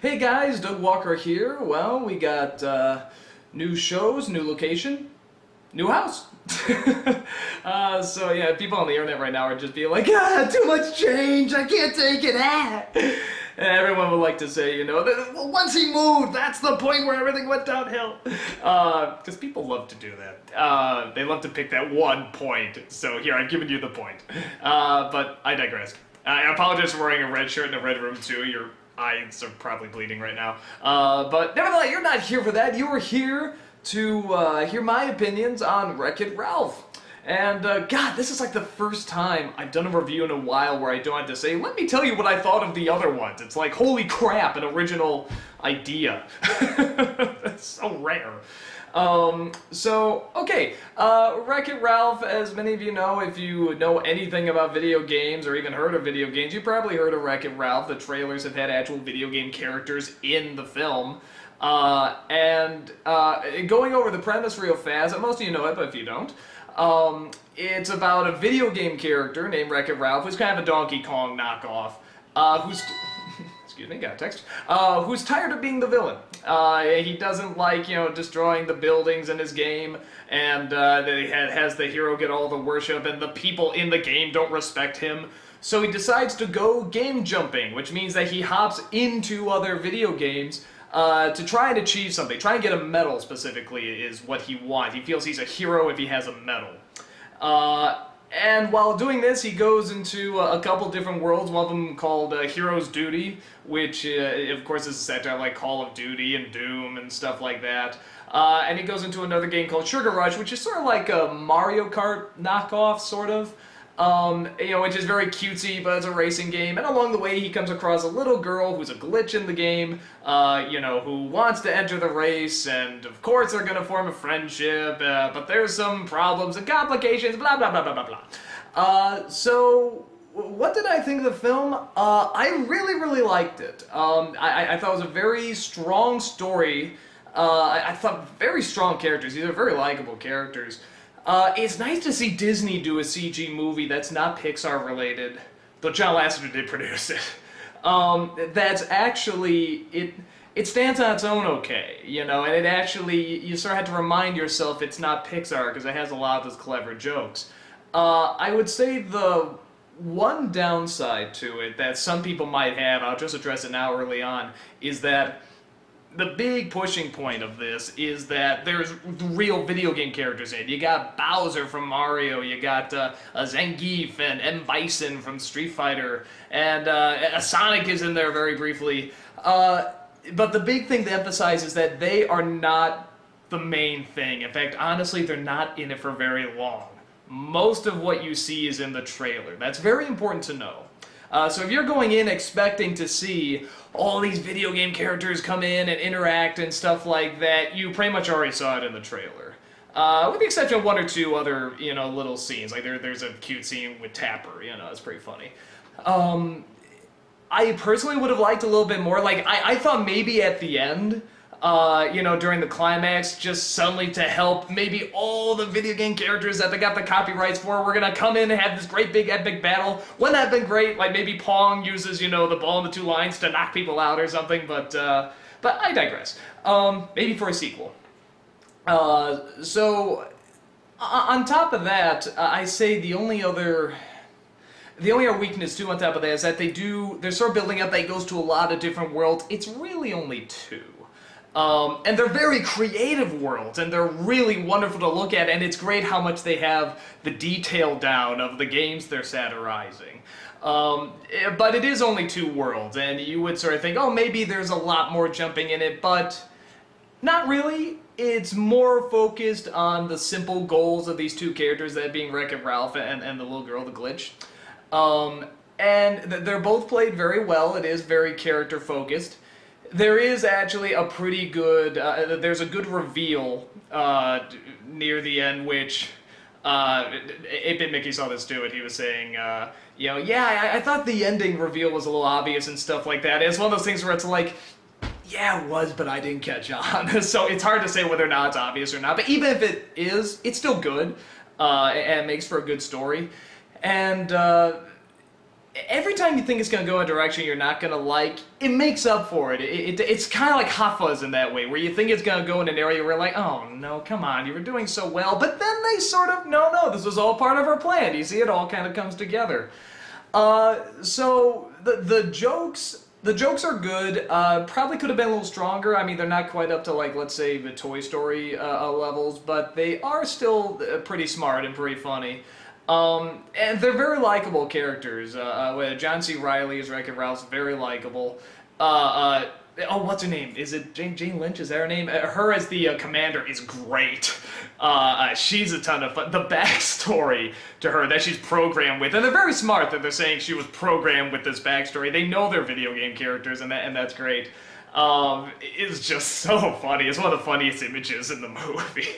Hey guys, Doug Walker here. Well, we got new shows, new location, new house. So yeah, people on the internet right now are just being like, too much change, I can't take it, And everyone would like to say, well, once he moved, that's the point where everything went downhill. Because people love to do that. They love to pick that one point. So here, I've given you the point. But I digress. I apologize for wearing a red shirt in a red room too. Your eyes are probably bleeding right now. But nevertheless, you're not here for that. You are here to hear my opinions on Wreck-It Ralph. And God, this is like the first time I've done a review in a while where I don't have to say, let me tell you what I thought of the other ones. It's like, holy crap, an original idea. That's so rare. Okay, Wreck-It Ralph, as many of you know, if you know anything about video games or even heard of video games, you probably heard of Wreck-It Ralph. The trailers have had actual video game characters in the film. Going over the premise real fast, most of you know it, but if you don't, it's about a video game character named Wreck-It Ralph, who's kind of a Donkey Kong knockoff, who's... excuse me, got a text, who's tired of being the villain. He doesn't like, destroying the buildings in his game, and he has the hero get all the worship, and the people in the game don't respect him. So he decides to go game jumping, which means that he hops into other video games to try and achieve something. Try and get a medal, specifically, is what he wants. He feels he's a hero if he has a medal. And while doing this, he goes into a couple different worlds, one of them called Hero's Duty, which, of course, is a satire like Call of Duty and Doom and stuff like that. And he goes into another game called Sugar Rush, which is sort of like a Mario Kart knockoff, sort of. Which is very cutesy, but it's a racing game. And along the way, he comes across a little girl who's a glitch in the game, who wants to enter the race, and of course they're gonna form a friendship, but there's some problems and complications, blah, blah, blah, blah, blah, blah. So, what did I think of the film? I really, really liked it. I thought it was a very strong story. I thought very strong characters. These are very likable characters. It's nice to see Disney do a CG movie that's not Pixar related, though John Lasseter did produce it. That's actually, it stands on its own okay, and it actually, you sort of have to remind yourself it's not Pixar, because it has a lot of those clever jokes. I would say the one downside to it that some people might have, I'll just address it now early on, is that the big pushing point of this is that there's real video game characters in it. You got Bowser from Mario, you got Zangief and M. Bison from Street Fighter, and Sonic is in there very briefly. But the big thing to emphasize is that they are not the main thing. In fact, honestly, they're not in it for very long. Most of what you see is in the trailer. That's very important to know. So if you're going in expecting to see all these video game characters come in and interact and stuff like that, you pretty much already saw it in the trailer. With the exception of one or two other, little scenes. Like there's a cute scene with Tapper, it's pretty funny. I personally would have liked a little bit more. Like, I thought maybe at the end, during the climax, just suddenly to help maybe all the video game characters that they got the copyrights for, we're gonna come in and have this great big epic battle. Wouldn't that have been great? Like maybe Pong uses, the ball and the two lines to knock people out or something, but I digress. Maybe for a sequel. So, on top of that, I say the only other weakness too on top of that is that they're sort of building up that it goes to a lot of different worlds. It's really only two. And they're very creative worlds, and they're really wonderful to look at, and it's great how much they have the detail down of the games they're satirizing. But it is only two worlds, and you would sort of think, oh, maybe there's a lot more jumping in it, but not really. It's more focused on the simple goals of these two characters, that being Wreck-It Ralph and the little girl, the glitch. And they're both played very well. It is very character-focused. There is actually a pretty good, there's a good reveal near the end, which, 8-Bit Mickey saw this too, and he was saying, yeah, I thought the ending reveal was a little obvious and stuff like that. It's one of those things where it's like, yeah, it was, but I didn't catch on. So it's hard to say whether or not it's obvious or not, but even if it is, it's still good, and it makes for a good story. And every time you think it's going to go a direction you're not going to like, it makes up for it. It's kind of like Hot Fuzz in that way, where you think it's going to go in an area where you're like, oh no, come on, you were doing so well, but then they sort of, no, this was all part of our plan. You see, it all kind of comes together. So the jokes are good. Probably could have been a little stronger. I mean, they're not quite up to, like, let's say the Toy Story levels, but they are still pretty smart and pretty funny. And they're very likable characters. John C. Reilly as Wreck-It Ralph's very likable. Oh, what's her name? Is it Jane Lynch? Is that her name? Her as the commander is great. She's a ton of fun. The backstory to her that she's programmed with, and they're very smart that they're saying she was programmed with this backstory. They know they're video game characters, and that's great. It's just so funny. It's one of the funniest images in the movie.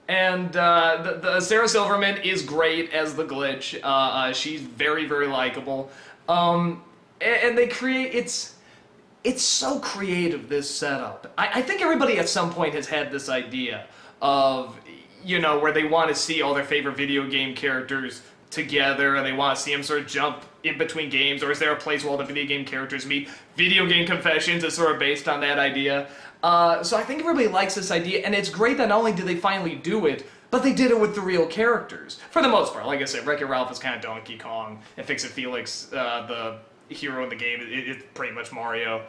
And the Sarah Silverman is great as the Glitch. She's very, very likable. And they create, it's so creative, this setup. I think everybody at some point has had this idea of, you know, where they want to see all their favorite video game characters together, and they want to see them sort of jump in between games, or is there a place where all the video game characters meet? Video Game Confessions is sort of based on that idea. So I think everybody likes this idea, and it's great that not only did they finally do it, but they did it with the real characters. For the most part, like I said, Wreck-It Ralph is kind of Donkey Kong, and Fix-It Felix, the hero in the game, it's pretty much Mario.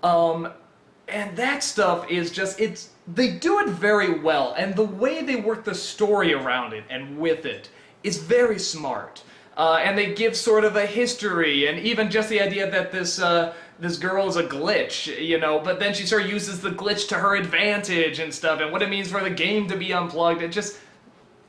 And that stuff is just, they do it very well, and the way they work the story around it and with it is very smart. And they give sort of a history, and even just the idea that this girl is a glitch, you know, but then she sort of uses the glitch to her advantage and stuff, and what it means for the game to be unplugged, and just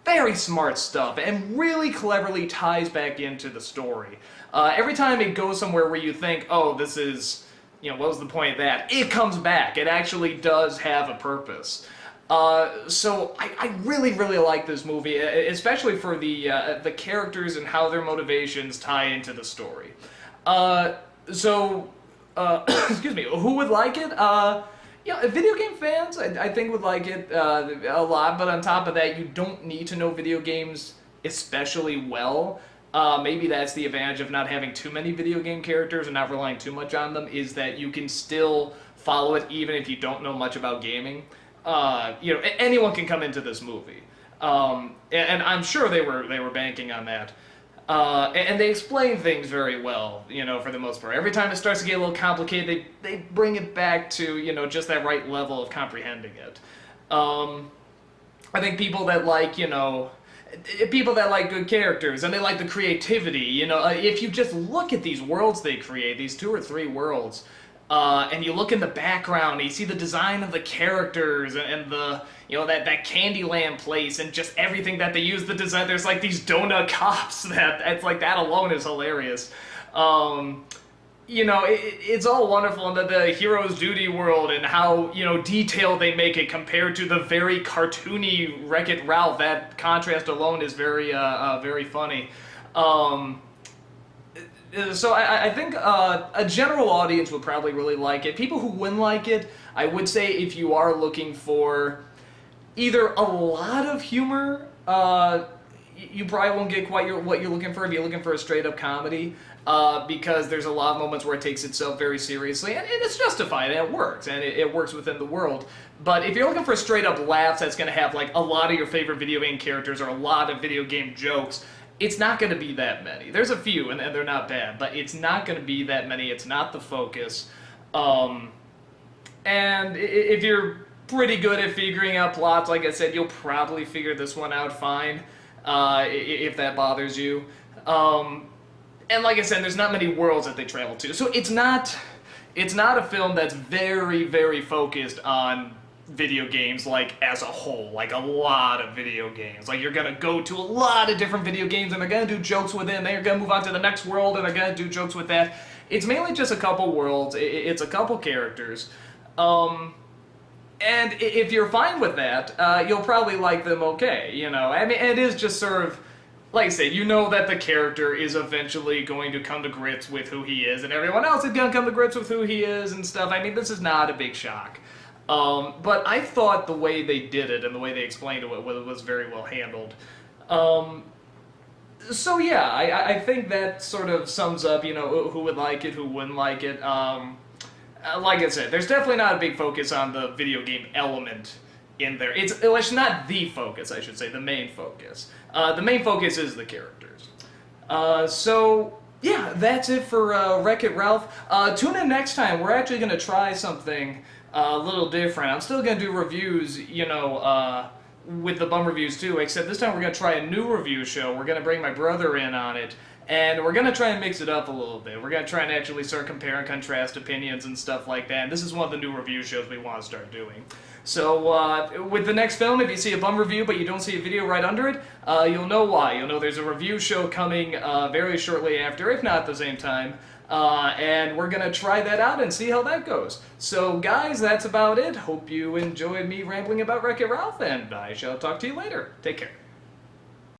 very smart stuff, and really cleverly ties back into the story. Every time it goes somewhere where you think, oh, this is, you know, what was the point of that? It comes back. It actually does have a purpose. So I really, really like this movie, especially for the characters and how their motivations tie into the story. Excuse me, who would like it? Yeah, video game fans, I think would like it a lot, but on top of that, you don't need to know video games especially well. Maybe that's the advantage of not having too many video game characters and not relying too much on them, is that you can still follow it even if you don't know much about gaming. You know, anyone can come into this movie. And I'm sure they were banking on that. And they explain things very well, you know, for the most part. Every time it starts to get a little complicated, they bring it back to, you know, just that right level of comprehending it. I think people that like, you know, people that like good characters, and they like the creativity, you know, if you just look at these worlds they create, these 2 or 3 worlds, and you look in the background, and you see the design of the characters, and the, you know, that Candyland place, and just everything that they use, the design, there's like these donut cops, it's like, that alone is hilarious. You know, it's all wonderful in the Hero's Duty world, and how, you know, detailed they make it compared to the very cartoony Wreck-It Ralph. That contrast alone is very, very funny. So I think a general audience would probably really like it. People who wouldn't like it, I would say if you are looking for either a lot of humor, you probably won't get quite what you're looking for if you're looking for a straight-up comedy, because there's a lot of moments where it takes itself very seriously, and it's justified, and it works, and it works within the world. But if you're looking for straight-up laughs that's going to have like a lot of your favorite video game characters or a lot of video game jokes, it's not going to be that many. There's a few, and they're not bad, but it's not going to be that many. It's not the focus. And if you're pretty good at figuring out plots, like I said, you'll probably figure this one out fine, if that bothers you. And like I said, there's not many worlds that they travel to, so it's not a film that's very, very focused on video games, like, as a whole, like a lot of video games. Like, you're gonna go to a lot of different video games, and they're gonna do jokes within, they're gonna move on to the next world, and they're gonna do jokes with that. It's mainly just a couple worlds, it's a couple characters. And if you're fine with that, you'll probably like them okay, you know? I mean, it is just sort of, like I say, you know that the character is eventually going to come to grips with who he is, and everyone else is gonna come to grips with who he is and stuff. I mean, this is not a big shock. But I thought the way they did it and the way they explained it was very well handled. So yeah, I think that sort of sums up, you know, who would like it, who wouldn't like it. Like I said, there's definitely not a big focus on the video game element in there. It's not the focus, I should say, the main focus. The main focus is the characters. So yeah, that's it for Wreck-It Ralph. Tune in next time. We're actually going to try something a little different. I'm still going to do reviews, you know, with the bum reviews too, except this time we're going to try a new review show. We're going to bring my brother in on it, and we're going to try and mix it up a little bit. We're going to try and actually start compare and contrast opinions and stuff like that. And this is one of the new review shows we want to start doing. So with the next film, if you see a bum review but you don't see a video right under it, you'll know why. You'll know there's a review show coming very shortly after, if not at the same time. And we're going to try that out and see how that goes. So guys, that's about it. Hope you enjoyed me rambling about Wreck-It Ralph, and I shall talk to you later. Take care.